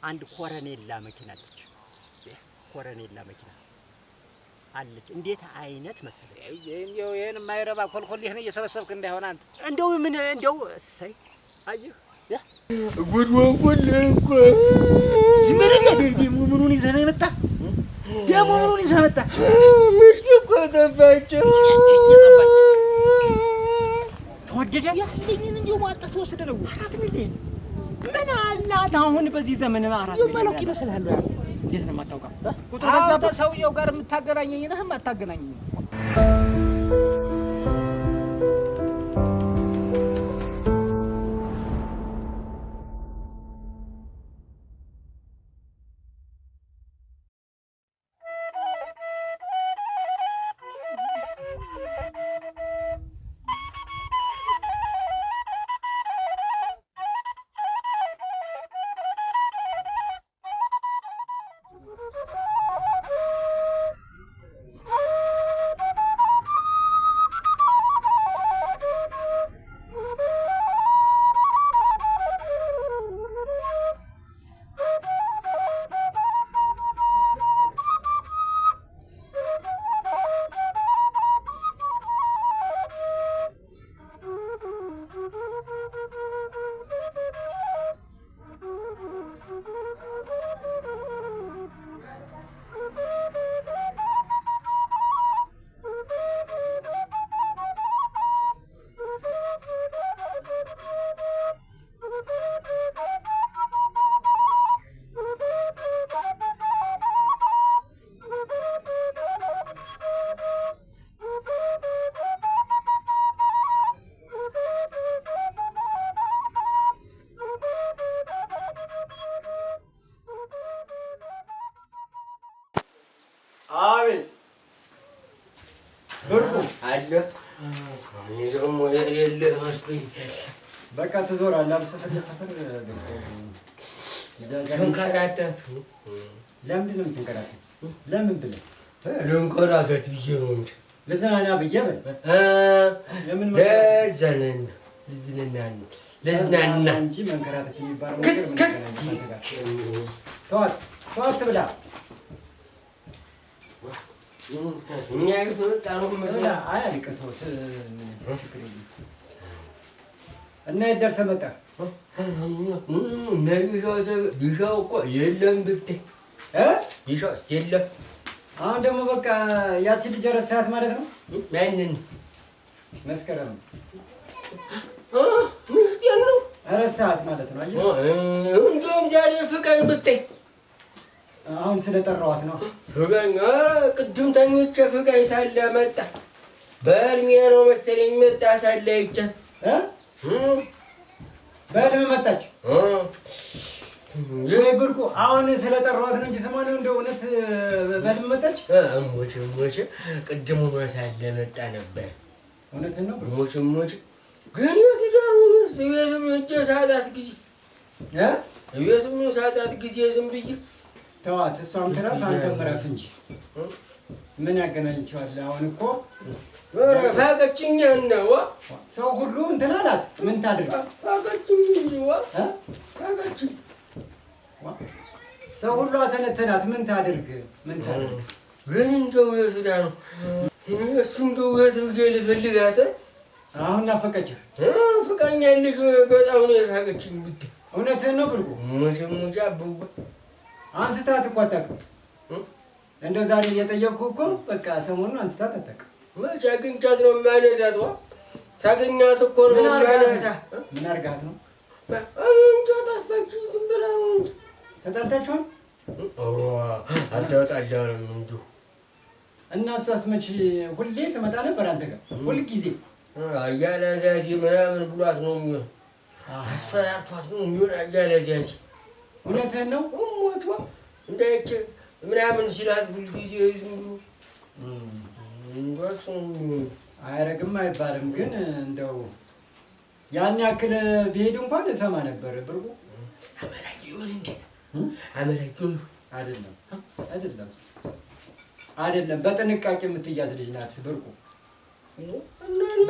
አንድ ኮረኔላ መኪና አለች። ኮረኔላ መኪና አለች። እንዴት አይነት መሰለህ? እንደው ይሄን የማይረባ ኮልኮልህ ነው እየሰበሰብክ እንዳይሆን አንተ እንደው ምን እንደው እሰይ አየህ ጉድ ወንኩል እኮ ዝም ብለህ ደግሞ ምኑን ይዘህ ነው የመጣህ? ደግሞ ምኑን ይዘህ መጣህ? ምሽት እኮ ጠፋቸው። ተወደደ ያለኝን እንደው ማጣት ወስደ ነው 4 ሚሊዮን ምን አላት አሁን በዚህ ዘመን 4 ሚሊዮን ማለቅ ይመስልሃል? እንዴት ነው የማታውቀው? ቁጥር በዛ ሰውየው ጋር የምታገናኘኝ ነህ የማታገናኘኝ? አቤት ብርቁ አለ ይዘም የሌለ መስሎኝ በቃ ትዞራለህ። ሰፈር ስንከራተት ለምንድን ነው የምትንከራተት? ለምን ብለህ? ልንከራተት ብዬ ነው እንጂ ልዝናና ብዬ በል። ለምን ልዝናና እንጂ መንከራተት የሚባለው ነገር ምን ይገናኛል? ተዋት ብላ እኛ ይፈጣ ነው ብላ አያልቅተው እና የደርሰህ መጣህ? ይሻው እኮ የለም ብትይ ይሻው የለም። አሁን ደግሞ በቃ ያቺ ልጅ ረሳሃት ማለት ነው? ማንን? መስከረም ሚስቴን ነው ረሳሃት ማለት ነው? አየህ እንደውም ዛሬ ፍቀኝ ብትይ አሁን ስለጠራኋት ነው። ፍቀኝ ቅድም ተኝቼ ፍቀኝ ሳለ መጣ። በህልሜ ነው መሰለኝ መጣ ሳለ አይቻት በህልም መጣች ወይ ብርቁ? አሁን ስለጠራኋት ነው እንጂ ስሟ ነው እንደው እውነት በህልም መጣች? ሞች ቅድም ሆኖ ሳለ መጣ ነበር። እውነትን ነው ሞች ግን የትዳሩንስ ቤትም ሄጄ ሳጣት ጊዜ ቤትም ሳጣት ጊዜ ዝም ብዬ ተዋት። እሷም ትረፍ አንተም እረፍ እንጂ ምን ያገናኝቸዋል? አሁን እኮ ፋቀችኝ ነው ሰው ሁሉ እንትን አላት። ምን ታድርግ? ፋቀችኝ እንጂ ፋቀችኝ ሰው ሁሉ አተነተናት። ምን ታድርግ? ግን እንደው የስዳ ነው እሱ እንደው የት ብዬ ልፈልጋት? አሁን ናፈቀችህ? ፍቃኛለሽ በጣም ነው የፋቀችኝ ብትይ። እውነትህን ነው ብርቁ? ሙጫ አብባ አንስታት እኮ አታውቅም። እንደው ዛሬ እየጠየቅኩህ እኮ በቃ ሰሞኑን አንስታት አታውቅም። መቼ አግኝቻት ነው የማነሳት? ታገኛት እኮ ነው የማነሳ። ምን አድርጋት ነው? እንጃ ጠፋች። ዝም ብላ ነው እንጂ ተጣልታችኋል? አልተጣላንም እንዲሁ። እና እሷስ መቼ ሁሌ ትመጣ ነበር አንተ ጋር? ሁልጊዜ አያለዚያዚ ምናምን ብሏት ነው የሚሆን። አስፈራርቷት ነው የሚሆን አያለዚያዚ። እውነትህን ነው? ሞቿ እንዳይች ምናምን ሲላት ሁልጊዜ ዝም ብሎ እንደሱ አያረግም አይባልም። ግን እንደው ያን ያክል ቢሄድ እንኳን እሰማ ነበር ብርቁ። አመላኪ ይሆን እንዴ? አመላኪ ይሆን አይደለም። በጥንቃቄ የምትያዝ ልጅ ናት ብርቁ።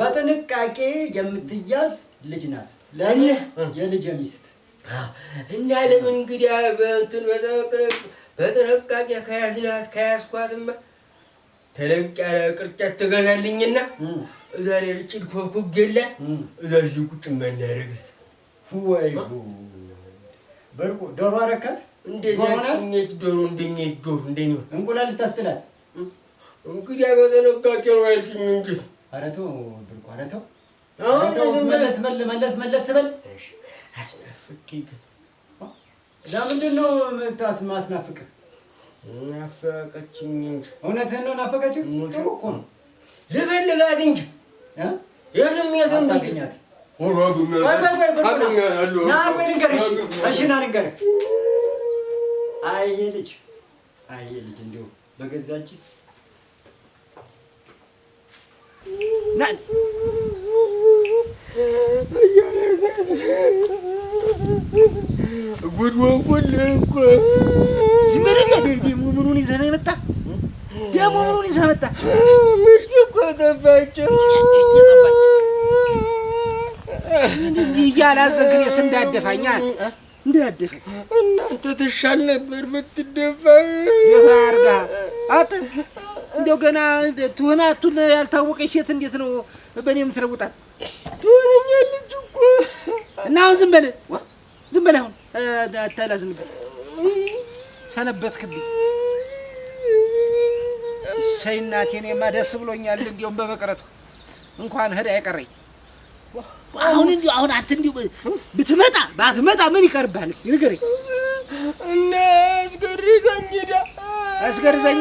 በጥንቃቄ የምትያዝ ልጅ ናት። ለእኔ የልጅ ሚስት እና ለምን እንግዲህ በእንትን በጥንቃቄ ከያዝኳትማ ተለቅ ያለ ቅርጫት ትገዛልኝና እዛ ላይ ጭድ ኮኩብ የላት እዛ ልጅ ቁጭ እናደርጋት። ወይ በርቁ ዶሮ አረካት እንደዚያችኘት ዶሮ እንደኘት ዶሮ እንደኔ እንቁላል ልታስጥላት እንግዲህ በጥንቃቄ ነው ያልሽኝ እንጂ። ኧረ ተው ብርቁ፣ ኧረ ተው መለስ በል አስናፍቅኝ። ለምንድን ነው ማስናፍቅህ? ናፈቀችኝ እንጂ። እውነትህን ነው ናፈቀችህ? ጥሩ እኮ ነው። ልፈልጋት እንጂ የትም አታገኛት። ና ቆይ ልንገርሽ፣ እሺ ና ልንገርህ። አይ ይሄ ልጅ እንዲሁ በገዛ እጅ ጉድ ወንኩልህ እኮ ዝም በል ደግሞ ምኑን ይዘህ ነው የመጣህ? ደግሞ ምኑን ይዘህ መጣህ? ሚስት እኮ ጠፋቸው እያላዘግን የስ እንዳደፋኝ እንዳደፋኝ እናንተ ትሻል ነበር ብትደፋ። ደፋ አድርገህ አት እንደው ገና ትሆናቱን ያልታወቀች ሴት እንዴት ነው በእኔ የምትለውጣት? ትሆነኛለች እኮ እና አሁን ዝም በል አሁን አታላዝንበት። ሰነበትክብኝ። እሰይ እናቴ፣ እኔማ ደስ ብሎኛል እንዲያውም በመቅረቱ እንኳን ሄዳ አይቀረኝ። አሁን አንተ እንዲሁ ባትመጣ ምን ይቀርብሃል? እስኪ ንገረኝ። እና አስገርዘኝ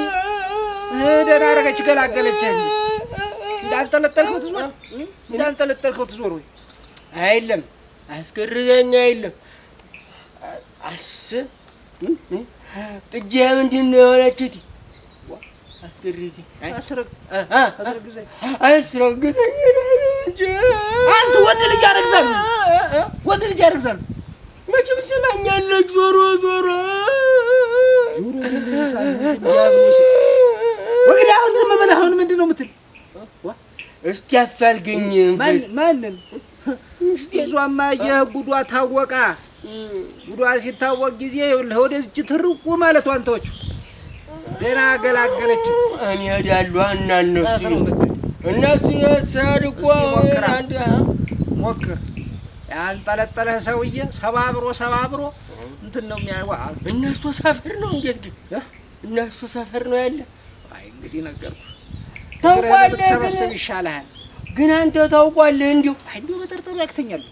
ደህና አደረገች፣ ገላገለችህ። እንዳንጠለጠልከው ትዞር ወይ? አይለም አስገርዘኝ አይለም ጥጃ ምንድን ነው የሆነችት? አስገርዘኝ አስረግዘኝ እንጂ አንተ ወንድ ልጅ ያረግዛል። መቼም ስማኛለች። ዞሮ ወግዲህ አሁን ዝም በል። አሁን ምንድን ነው የምትል? እስኪ አፋልገኝ። ማንን? እሷማ የጉዷ ታወቃ። ጉዷ ሲታወቅ ጊዜ ወደዚች ትርቁ ማለቷ አንተዎቹ ደህና ገላገለች። እኔ እሄዳለሁ እና እነሱ የሰድ እኮ ሞክር። ያንጠለጠለህ ሰውዬ ሰባብሮ እንትን ነው የሚያዋ። እነሱ ሰፈር ነው። እንዴት ግን እነሱ ሰፈር ነው ያለ? አይ እንግዲህ ነገርኩህ። ታውቃለህ፣ ሰበሰብ ይሻልሃል። ግን አንተ ታውቃለህ። እንዲሁ መጠርጠሩ ያክተኛል።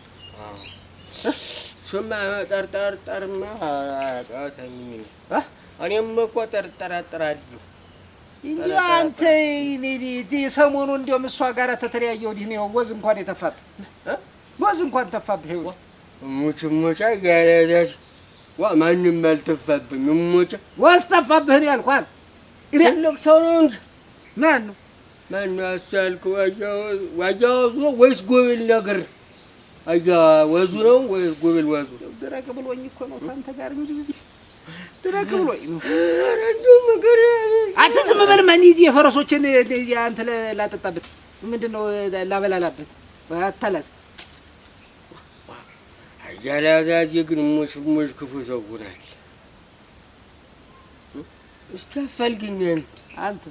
እሱማ መጠርጠርማ አቃተኝ። እኔም እኮ ጠርጠራለሁ። እንዲሁ አንተ ሰሞኑ እንዲያውም እሷ ጋር ተተለያየ ወዲህ ነው ወዝ እንኳን ተፋብህ። ሙቻ ጋራዛች ማንም አልተፋብኝ። ወዝ ተፋብህ ነው ያልኳት። ትልቅ ሰው ነው እንጂ ማነው እሱ ያልከው? ዋጃወዙ ነው ወይስ ጎብል ነገር? ወዙ ነው ወይስ ጎብል ወዙ? ደረቅ ብሎኝ እኮ ነው ታንተ ጋር እንጂ እዚህ ደረቅ ብሎኝ ነው። አንተ ዝም በል። ማን ይዚ የፈረሶችን አንተ ላጠጣበት ምንድን ነው ላበላላበት? አታላዝ አያላዛዝ ግን ሞሽ ክፉ ሰው ሆናል። እስኪ አፋልግኝ አንተ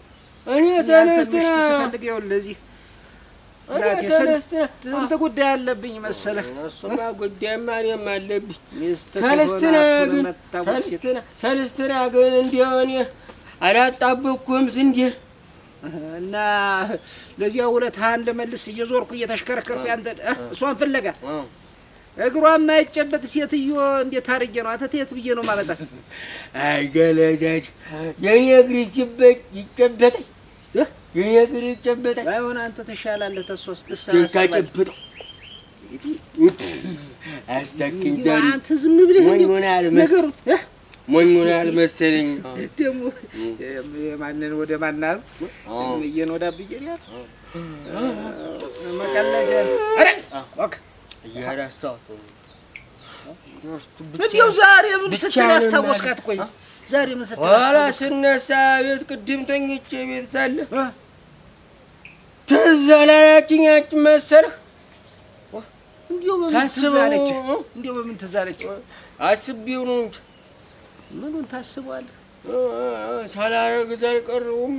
እኔ ሰለስትና ስፈልግ ይኸውልህ እዚህ ስንት ጉዳይ አለብኝ መሰለህ። እሱማ ጉዳይማ እኔም አለብኝ። ሰለስትና ግን እንዲያው እኔ አላጣበቅኩም ስንዴ እና ለዚያ ውለታህን ልመልስ እየዞርኩ እየተሽከረከርኩ ያንተ እሷን ፍለጋ እግሯ የማይጨበጥ ሴትዮ እንዴት አድርጌ ነው አንተ የት ብዬ ነው ማመጣት? አይ ገለዛች የኔ እግር ይጨበጣል። የኔ እግር ይጨበጣል። ባይሆን አንተ ትሻላለህ። ተሶስ ትሳጨብጠው አስተኪኝ ዳሪ አንተ ዝም ብለህ ሞኝ ሆናል መሰለኝ። ደግሞ ማንን ወደ ማናል እየኖዳ ብዬሽ መቀለጃ አረ ኦኬ እያራሳው እንዲያው ዛሬ ምን ስትል አስታወስካት? ቆይ ዛሬ ምን ስትል ኋላ ስነሳ ቤት ቅድም ተኝቼ ቤት ሳለ ትዝ አላለችኝ መሰለህ? እንዲያው በምን ትዝ አለች? እንዲያው በምን ትዝ አለች? አስቤው ነው እንጂ ምኑን ታስበዋለህ? ሳላረግዝ አልቀረሁም።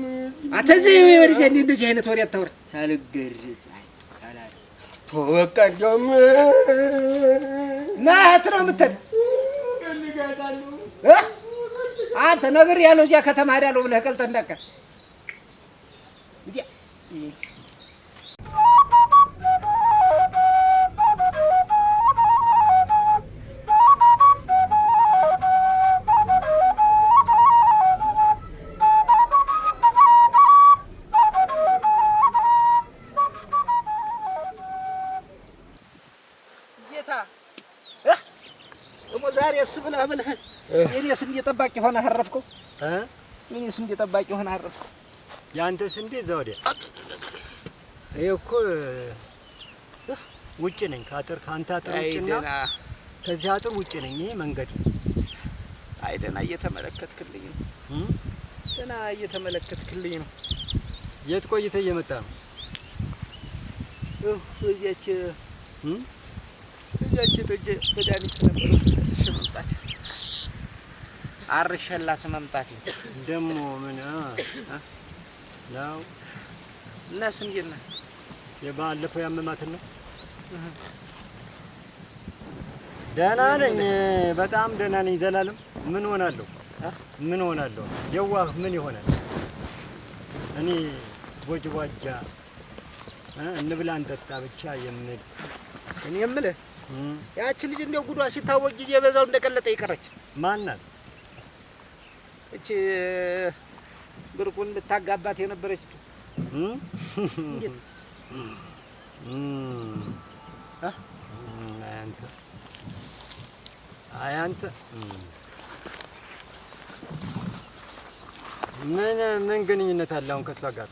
አተዘይ ወርጄ እንደዚህ አይነት ወሬ አታወራ። ሳልገርዝ በቃ እንደውም ናት ነው የምትል አንተ ነገር ያለው እዚያ ከተማ ሄዳለሁ ብለህ ቀልጠህ እንዳትቀር እንዴ። ብለህ የኔስ እንደ ጠባቂ ሆነህ አረፍከው። የኔስ እንደ ጠባቂ ሆነህ አረፍከው። ያንተስ እንደ እዛ ወዲያ ይሄ እኮ ውጭ ነኝ ከአጥር ከአንተ አጥር ውጭና ከዚህ አጥር ውጭ ነኝ። ይሄ መንገድ አይ ደህና እየተመለከትክልኝ ነው። ደህና እየተመለከትክልኝ ነው። የት ቆይተህ እየመጣ ነው? እዚያች ተጀ መድኃኒት ነበር መምጣት አርሸላት መምጣት ደግሞ ምን ነው እናስ እንዴት ነህ? የባለፈው ያመማትን ነው? ደህና ነኝ፣ በጣም ደህና ነኝ። ዘላለም ምን ሆናለሁ? ምን ሆናለሁ? የዋህ ምን ይሆናል? እኔ ቦጅቧጃ እንብላ እንጠጣ ብቻ የምል እኔ የምልህ ያቺ ልጅ እንደው ጉዷ ሲታወቅ ጊዜ በዛው እንደቀለጠ ይቀረች ማን ናት? እቺ ብርቁን ልታጋባት የነበረች አንተ ምን ግንኙነት አለ አሁን ከሷ ጋር?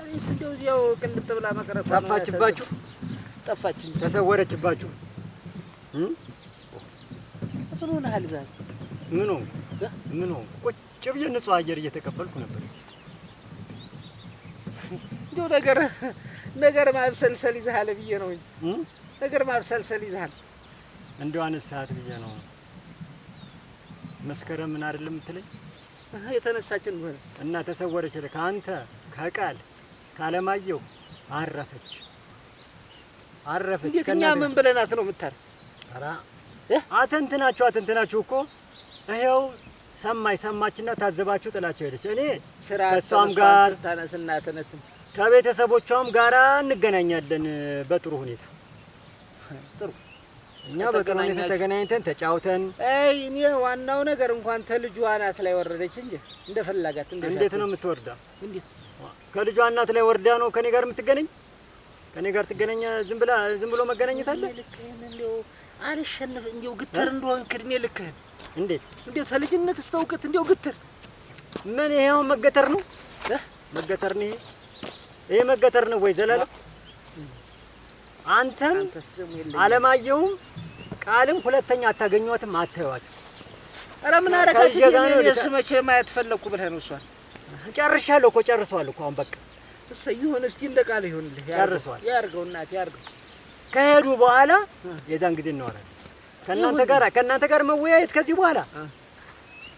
እኔስ እንደው እዚያው ቅልጥ ብላ መቅረቷ ጠፋችባችሁ? ጠፋችኝ፣ ተሰወረችባችሁ? ምን ሆነሃል ዛሬ? ምን ሆንኩ? ቁጭ ብዬ ንጹህ አየር እየተቀበልኩ ነበር። እንደው ነገር ማብሰልሰል ይዘሃል ብዬ ነው እንጂ ነገር ማብሰልሰል ይዘሃል። እንደው አነሳሃት ብዬ ነው። መስከረም ምን አይደለም የምትለኝ? የተነሳችን ሆነ እና ተሰወረች። ከአንተ ከቃል ካለማየሁ አረፈች። እኛ ምን ብለናት ነው የምታር? ኧረ አተንትናችሁ እኮ ይኸው ሰማችና ታዘባችሁ ጥላቸው ሄደች። እኔ ከእሷም ጋር ታነስና ተነትን ከቤተሰቦቿም ጋር እንገናኛለን በጥሩ ሁኔታ። ጥሩ እኛ በጥሩ ሁኔታ ተገናኝተን ተጫውተን። እኔ ዋናው ነገር እንኳን ተልጇ አናት ላይ ወረደች እንጂ እንደፈለጋት እንዴት ነው የምትወርዳ? እንዴት ከልጇ አናት ላይ ወርዳ ነው ከኔ ጋር የምትገናኝ? ከኔ ጋር ትገናኛ? ዝም ብሎ መገናኘት አለ? እንደው አልሸነፍ እንደው ግትር እንደሆን ክድሜ ልክህን እንዴት እንደው ተልጅነት ስተውቀት እንደው ግትር ምን ይሄው መገተር ነው? መገተር ነው ይሄ መገተር ነው ወይ ዘላለም? አንተም አለማየሁም ቃልም ሁለተኛ አታገኟትም፣ አታዩዋትም። ኧረ ምን አረጋት? እኔስ መቼ ማየት ፈለኩ ብለህ ነው? እሷን ጨርሻለሁ እኮ ጨርሰዋል እኮ አሁን በቃ ይሁን። እስቲ እንደ ቃል ይሁንልህ። ጨርሰዋል። ያርገው እናት ያርገው። ከሄዱ በኋላ የዛን ጊዜ እናወራለን። ከእናንተ ጋር መወያየት ከዚህ በኋላ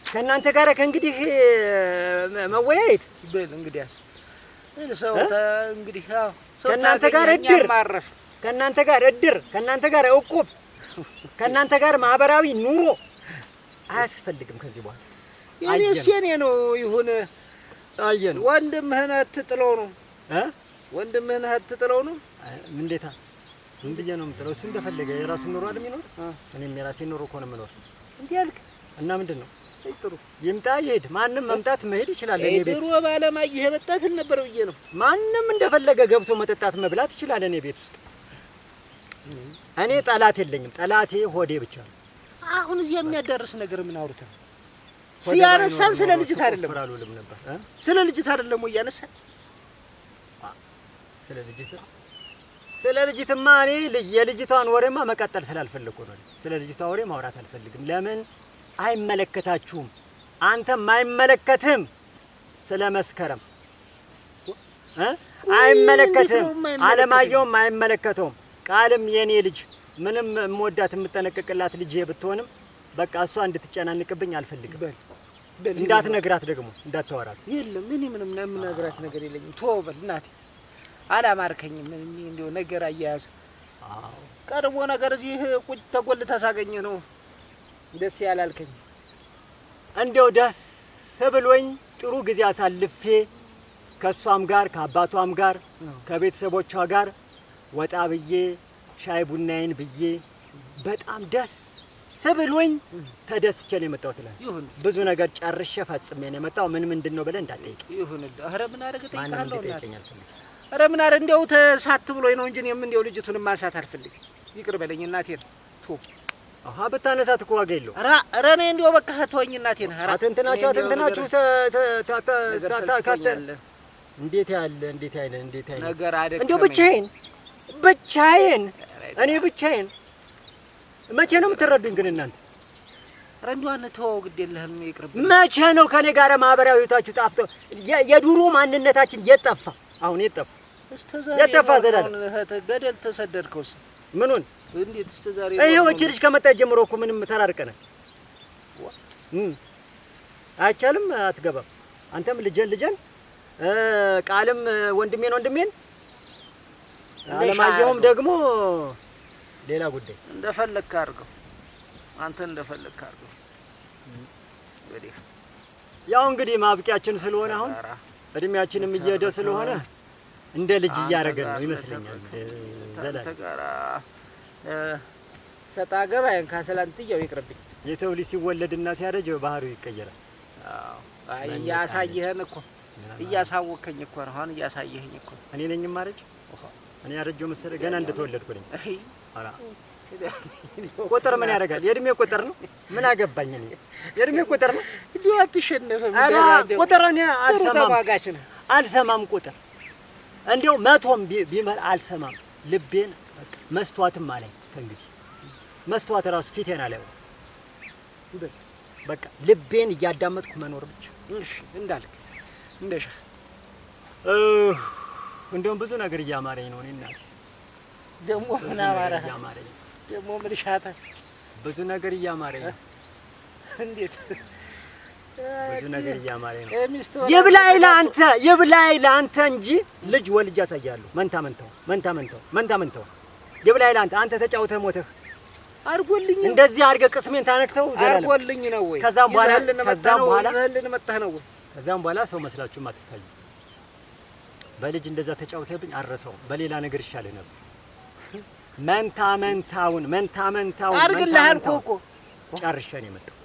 ከእናንተ ጋር ከእንግዲህ መወያየት በል እንግዲያስ ሰው እንግዲህ ከእናንተ ጋር እድር ማረፍ ከእናንተ ጋር እድር ከእናንተ ጋር እቁብ ከእናንተ ጋር ማህበራዊ ኑሮ አያስፈልግም ከዚህ በኋላ። የኔ ነው ይሁን። አየን ወንድምህን አትጥለው ነው ወንድምህን አትጥለው ነው። እንዴታ ምን ብዬ ነው የምጥለው? እሱ እንደፈለገ የራሱን ኑሮ አይደል የሚኖር? እኔም የራሴን ኑሮ እኮ ነው የምኖር። እንዴ ያልክ እና ምንድን ነው? ጥሩ ይምጣ ይሄድ። ማንም መምጣት መሄድ ይችላል። እኔ ቤት ድሮ ባለማየሁ የመጣትን ነበር ብዬ ነው። ማንም እንደፈለገ ገብቶ መጠጣት መብላት ይችላል እኔ ቤት ውስጥ። እኔ ጠላት የለኝም። ጠላቴ ሆዴ ብቻ ነው። አሁን እዚህ የሚያዳርስ ነገር ምን አውርተህ ሲያነሳን ስለ ልጅት አይደለም ነበር? ስለ ልጅት አይደለም ወይ ያነሳን? ስለ ልጅትማ እኔ የልጅቷን ወሬማ መቀጠል ስላልፈለኩ ነው። ስለ ልጅቷ ወሬ ማውራት አልፈልግም። ለምን አይመለከታችሁም? አንተም አይመለከትም። ስለ መስከረም አይመለከትም። አለማየሁም አይመለከተውም። ቃልም የኔ ልጅ ምንም እምወዳት የምጠነቀቅላት ልጅ ብትሆንም በቃ እሷ እንድትጨናንቅብኝ አልፈልግም። እንዳትነግራት ደግሞ እንዳታወራት። የለም እኔ ምንም የምነግራት ነገር የለኝም። ተወው በል እናቴ፣ አላማርከኝም። እንዲያው ነገር አያያዝ ቀርቦ ነገር እዚህ ቁጭ ተጎልተህ ሳገኘህ ነው ደስ ያላልከኝ። እንዲያው ደስ ብሎኝ ጥሩ ጊዜ አሳልፌ ከሷም ጋር ከአባቷም ጋር ከቤተሰቦቿ ጋር ወጣ ብዬ ሻይ ቡናዬን ብዬ በጣም ደስ ብሎኝ ተደስቼ ነው የመጣሁት። ይሁን ብዙ ነገር ጨርሼ ፈጽሜ ነው የመጣው። ምን ነው ብለህ እንዳትጠይቅ። ይሁን ኧረ ምን አደረገ ጠይቃለሁ። ኧረ ምን አረ እንዲያው ተሳት ብሎኝ ነው እንጂ እኔም እንዲያው ልጅቱን ማንሳት አልፈልግም። ይቅር በለኝ እናቴን። አሃ ብታነሳት እኮ ዋጋ የለውም። ኧረ እኔ እንዲያው በቃ ተወኝ እናቴን። ኧረ አትንትናችሁ እንዴት ያለ ነገር አደረገ። እንዲያው ብቻዬን መቼ ነው የምትረዱኝ ግን እናንተ? ኧረ እንዲያው አንተው ግድ የለህም ይቅርብ። መቼ ነው ከኔ ጋር ማህበራዊ ህይወታችሁ ጣፍቶ የዱሮ ማንነታችን የጠፋ? አሁን የጠፋ የጠፋ ዘላለም ገደል ተሰደድከውስ ምኑን እንዴት እስተዛሬ ይሄው እቺ ልጅ ከመጣች ጀምሮ እኮ ምንም ተራርቀናል። አይቻልም፣ አትገባም። አንተም ልጄን ቃልም ወንድሜን አለማየሁም ደግሞ ሌላ ጉዳይ እንደፈለክ አድርገው። አንተ እንደፈለክ አድርገው። ያው እንግዲህ ማብቂያችን ስለሆነ አሁን እድሜያችንም እየሄደ ስለሆነ እንደ ልጅ እያደረገን ነው ይመስለኛል። ተጋራ ሰጣ ገባዬን ካሰላንትየው ይቅርብኝ። የሰው ልጅ ሲወለድና ሲያረጅ ባህሪው ይቀየራል። አይ እያሳየህን እኮ እያሳወከኝ እኮ ነው። አሁን እያሳየኸኝ እኮ እኔ ነኝ ማረጅ። እኔ ያረጀው መሰለህ ገና እንደተወለድኩ ነኝ። አራ ቁጥር ምን ያደርጋል? የእድሜ ቁጥር ነው። ምን አገባኝ እኔ የእድሜ ቁጥር ነው። እንዴው አትሸነፈም። አራ ቁጥር እኔ አልሰማም ቁጥር እንዴው መቶም ቢመር አልሰማም። ልቤን በቃ መስተዋትም አለኝ። ከእንግዲህ መስተዋት ራሱ ፊቴን አላየው። በቃ ልቤን እያዳመጥኩ መኖር ብቻ። እሺ እንዳልክ እንደሻ እንደውም ብዙ ነገር እያማረኝ ነው። እኔ እናቴ ደግሞ ምን አማረህ? ደግሞ ምን ሻተ? ብዙ ነገር እያማረኝ ነው። እንዴት ብዙ ነገር እያማረኝ ነው። ይብላኝ ለአንተ እንጂ ልጅ ወልጅ ያሳያለሁ። መንታ መንታው ይብላኝ ለአንተ። አንተ ተጫውተህ ሞተህ አርጎልኝ እንደዚህ አድርገህ ቅስሜን ታነክተው ዘላለም አርጎልኝ ነው ወይ? ከዛም በኋላ መጣህ ነው ወይ? ከዛም በኋላ ሰው መስላችሁም አትታዩ። በልጅ እንደዛ ተጫውተህብኝ አረሰው። በሌላ ነገር ይሻልህ ነበር። መንታውን አርግልሃል እኮ ጨርሼ ነው የመጣው።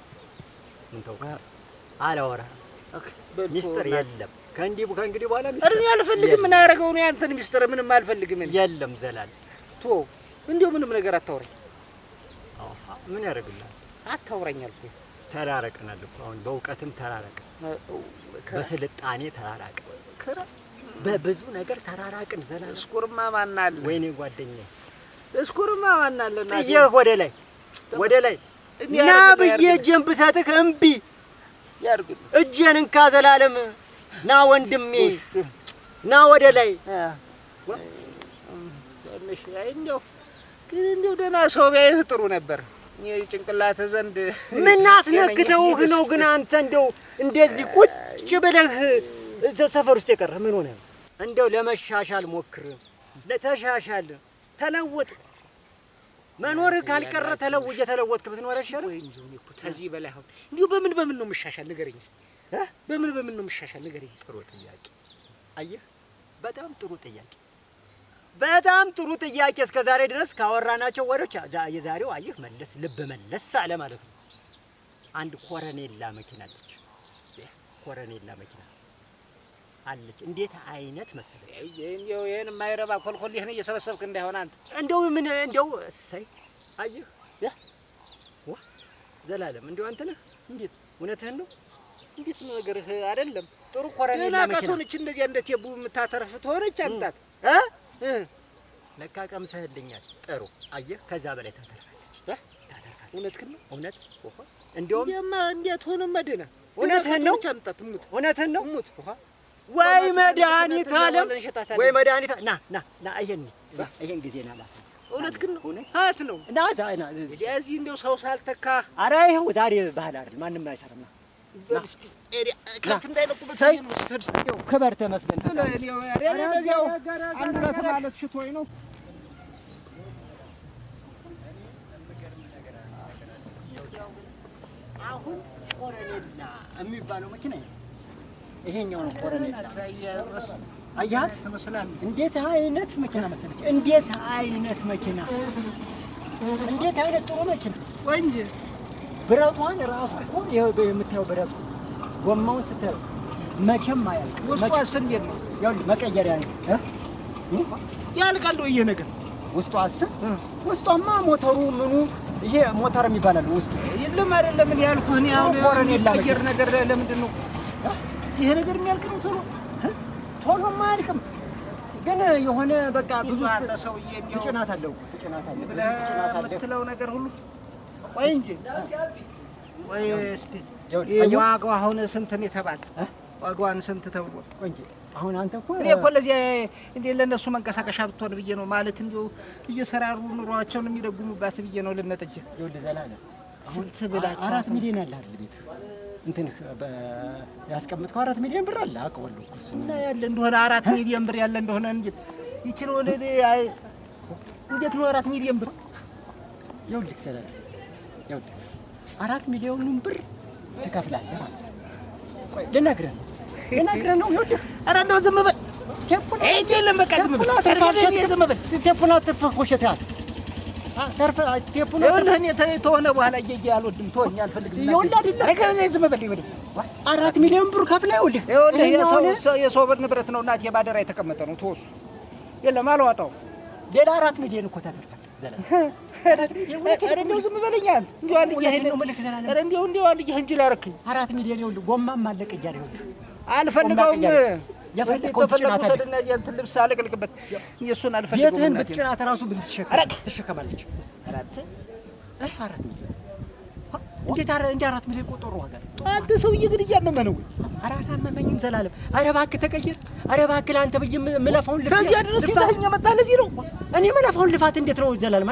ምን ተውካ አላወራህም። ሚስጥር የለም ከእንግዲህ በኋላ ሚስጥር እኔ አልፈልግም። ምን ያደርገው ነው ያንተን ሚስጥር? ምንም አልፈልግም። የለም ዘላለም እንዲሁ ምንም ነገር አታውራኝ። ምን ያደርግልሃል? አታውራኝ አልኩኝ። ተራረቅናል እኮ አሁን በእውቀትም ተራረቅ፣ በስልጣኔ ተራራቅ፣ በብዙ ነገር ተራራቅን። ዘላለም እስኩርማ ማን አለ? ወይኔ ጓደኛዬ እስኩርማ ማን አለ? ጥዬህ ወደ ላይ ና ብዬ እጄን ብሰጥህ እምቢ ያርግልህ። እጄን እንካ ዘላለም ና ወንድሜ ና ወደ ላይ። እንደው ደህና ሰው ቢያይህ ጥሩ ነበር። ጭንቅላትህ ዘንድ ምን አስነክተውህ ነው ግን አንተ እንደው እንደዚህ ቁጭ ብለህ ሰፈር ውስጥ የቀረህ ምን ሆነህ? እንደው ለመሻሻል ሞክር፣ ለተሻሻል ተለወጥ። መኖርህ ካልቀረ እየተለወጥክ ብትኖር አይሻልም? ከዚህ በላይ አሁን እንዲሁ በምን ነው የምሻሻል ንገረኝ እስኪ። በምን ነው የምሻሻል ንገረኝ። ጥሩ ጥያቄ አየህ፣ በጣም ጥሩ ጥያቄ። እስከ ዛሬ ድረስ ካወራናቸው ወሬዎች የዛሬው አየህ መለስ አለ ማለት ነው። አንድ ኮረኔላ መኪና አለች። እንዴት አይነት መሰለህ? እንደው ይሄን የማይረባ ኮልኮልህን እየሰበሰብክ እንዳይሆን አንተ እንደው እሰይ አየህ ዘላለም እንደው አንተ ነህ። እንዴት እውነትህን ነው? እንዴት ነው ነገርህ? አይደለም ጥሩ ኮረኔላ መኪና ለናቀቶንች እንደዚህ እንደ ቴቡ የምታተርፍ ትሆነች አምጣት ለካ ቀምሰህልኛል። ጥሩ አየህ፣ ከዛ በላይ ታተርፋለች። እውነትህን ነው? እውነት እንደውም እንዴት ሆነ መድና እውነትህን ነው? አምጣት ሙት። እውነትህን ነው? ሙት ወይ መድኃኒት አለም ወይ መድኃኒት ና ይሄን ጊዜ ና ላሳየህ። እውነት ግን ነው እውነት ነው። እና ዛና እዚህ እንደው ሰው ሳልተካ ኧረ ይኸው ዛሬ ባህል አይደል ማንም አይሰራም። እስቲ ከብት እንዳይነቁበት ነው። ክበር ተመስገን። በዚያው አንድ ሁለት ማለት ሽቶኝ ነው። አሁን ኮረኔላ የሚባለው መኪና ይሄኛው ነው። ኮረኔላ አያት ትመስላለች። እንዴት አይነት መኪና መሰለች! እንዴት አይነት መኪና! እንዴት አይነት ጥሩ መኪና! ቆይ እንጂ ብረቷን ራሱ እኮ የምታየው ብረቱ ጎማውን ስታየው መቼም አያልቅ። ውስጧስ እንዴት ነው? ያው መቀየሪያ ነው ያልቃል። ይሄ ነገር ውስጧ አስብ። ውስጧማ ሞተሩ ምኑ ይሄ ሞተር የሚባላል ውስጡ የለም አይደለም። ምን ያልኩህ እኔ አሁን ኮረኔላ ነገር ነገር ለምንድን ነው ይሄ ነገር የሚያልቅ ነው? ቶሎማ አያልቅም። ግን የሆነ በቃ ብዙ ሰውዬ ትጭናት አለው የምትለው ነገር ሁሉ ቆይ እንጂ ወይ እስቲ ዋጋው አሁን ስንት ነው የተባለ? ዋጋዋን ስንት ተብሎ? ቆይ እንጂ አሁን አንተ እኮ እኔ እኮ ለዚህ እንደ ለነሱ መንቀሳቀሻ ብትሆን ብዬ ነው ማለት እንዲሁ እየሰራሩ ኑሯቸውን የሚደጉሙባት ብዬ ነው። ልነጥጅ ይኸውልህ ዘላለም ስንት ብላችሁ 4 ሚሊዮን አለ አይደል ቤት እንትን ያስቀምጥከው 4 ሚሊዮን ብር አለ አውቀዋለሁ እኮ እሱን እና ያለ እንደሆነ 4 ሚሊዮን ብር ያለ እንደሆነ እንዴት ይችላል? ወደ እንዴት ነው 4 ሚሊዮን ብር? ይኸውልህ ዘላለም ይኸውልህ 4 ሚሊዮኑን ብር ትከፍላለህ ማለት ነው። ቆይ ልነግርህ ነው። ይኸውልህ ኧረ እንደው ዝም በል ቴፑን የለም በቃ ዝም በል ዝም በል ቴፑን አትፈህ ኮሸተሃል ቴፑን እኔ ተሆነ በኋላ እየየ አልወድም ተወኝ አልፈልግም። ይኸውልህ አይደለም ዝም በል ይኸውልህ 4 ሚሊዮን ብር ከፍለህ ይኸውልህ የሰው ብር ንብረት ነው እናቴ ባደራ የተቀመጠ ነው። ተወሱ የለም አልዋጣው ሌላ 4 ሚሊዮን እኮ ታደርጋለህ ዘላለም። ኧረ እንደው ዝም በለኝ አንተ እንደው አንድ ይሄን ነው መልክ ዘላለም። ኧረ እንደው አንድ ይሄን እንጂ ላረክኝ 4 ሚሊዮን ይኸውልህ ጎማም አለቀ እያለ ይኸውልህ አልፈልገውም። የፈለከውን ትጭናት ሰድና እንትን ልብስ አለቅልቅበት እሱን አልፈልገውም። ቤትህን ብትጭናት እራሱ ትሸከማለች። 4 ሚሊዮን እንዴት 4 ሚሊዮን ቆጠሩ ዋጋ አንተ ሰውዬ ግን እያመመህ ነው። ኧረ አላመመኝም ዘላለም። ኧረ እባክህ ተቀየር። ኧረ እባክህ ለአንተ ብዬሽ የምለፋውን ልፋት ከዚያ ድረስ ይዘኸኝ መጣህ። ለዚህ ነው እኔ የምለፋውን ልፋት እንዴት ነው ዘላለም?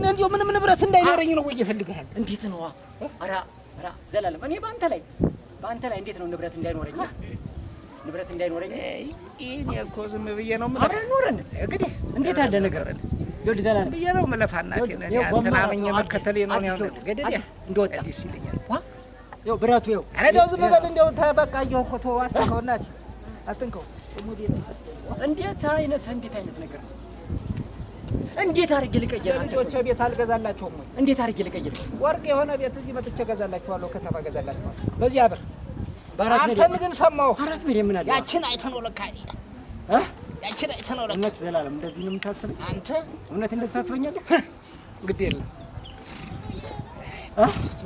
እንደው ምንም ንብረት እንዳይኖረኝ ነው ወይ እፈልግሃል? እንዴት ነው? ኧረ ዘላለም እኔ በአንተ ላይ እንዴት ነው ንብረት እንዳይኖረኝ? ንብረት እንዳይኖረኝ እኔ እኮ ዝም ብዬ ነው የምለፋ። አብረን ኖረን እንግዲህ እንዴት ያለ ነገር አለ? ይኸውልህ ዘላለም ብዬ ነው የምለፋ። እናቴ አንተን አምኜ መከተሌ ነው ያው ገደል እንደወጣ ደስ ይለኛል። ይኸው ብረቱ ይኸው። ኧረ እንደው ዝም በል እንደው በቃ እየው እኮ ተወው። አትንከው እናቴ አትንከው። እንዴት አይነት ነገር ነው? እንዴት አድርጌ ልቀይር? ልጆቼ ቤት አልገዛላቸውም ወይ? እንዴት አድርጌ ልቀይር? ወርቅ የሆነ ቤት እዚህ መጥቼ እገዛላችኋለሁ። ከተማ እገዛላችኋለሁ በዚያ ብር። አንተን ግን ሰማሁ 4 ሚሊዮን ምን አለ? ያችን አይተህ ነው ለካ ያችን አይተህ ነው ለካ። እውነት ዘላለም እንደዚህ ነው የምታስበኝ አንተ? እውነት እንደዚህ ታስበኛለህ? ግድ የለም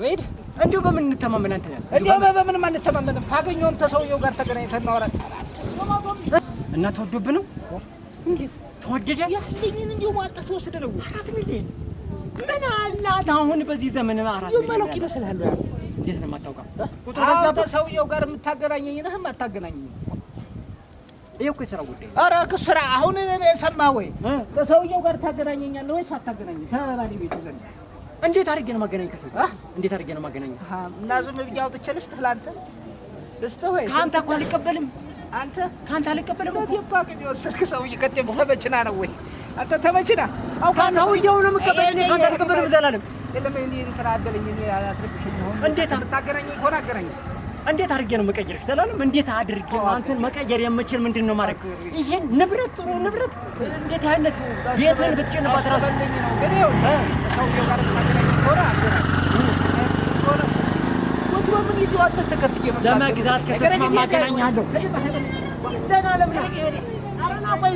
ወይድ እንዲሁ በምን እንተማመን? አንተ እንዲሁ በምንም አንተማመንም። ካገኘውም ተሰውየው ጋር ተገናኝተን እናወራለን። እና ተወዶብህ ነው እንዴ? ተወደደ ያለኝን እንዲሁ ማጣት ወስደ ነው 4 ሚሊዮን ምን አላት አሁን በዚህ ዘመን 4 ሚሊዮን ማለቅ ይመስልሃል? እንዴት ነው የማታውቀው? ቁጥር በዛ ተሰውየው ጋር የምታገናኘኝ ነህ የማታገናኘኝ? ይሄ እኮ የሥራ ጉዳይ። ኧረ ስራ አሁን ሰማህ ወይ? ተሰውየው ጋር ታገናኘኛለህ ወይስ አታገናኘኝ? ከባለቤቱ ዘንድ እንዴት አድርጌ ነው ማገናኘኝ? ከሰው እንዴት አድርጌ ነው ማገናኘኝ? እና ዝም ብዬ አውጥቼ ልስጥህ? ለአንተ ልስጥህ ወይ? ከአንተ እኮ አልቀበልም። አንተ ከአንተ አልቀበልም እኮ የባክህ የወሰድክ ሰውዬ ቀደም ተመችና ነው ወይ? አንተ ተመችና ሰውዬው ነው የምቀበል። እኔ ከአንተ አልቀበልም ዘላለም። የለም እኔ እንትን አትበለኝ። እኔ አትረብሽኝ። እንዴት የምታገናኘኝ ከሆነ አገናኘኝ። እንዴት አድርጌ ነው መቀየርህ ዘላለም? እንዴት አድርጌ አንተን መቀየር የምችል ምንድን ነው ማድረግ? ይሄን ንብረት ጥሩ ንብረት እንዴት አይነት ቤትህን ብትጭንባት እራሱ ነው ግን ይኸው ሰውዬው ጋር የምታገናኘኝ ከሆነ አገናኘኝ። ምን ይዟት ተከትዬ መጣ ለመግዛት ከተስማማ አገናኛለሁ። ዘላለም ነው። ኧረ ና ቆይ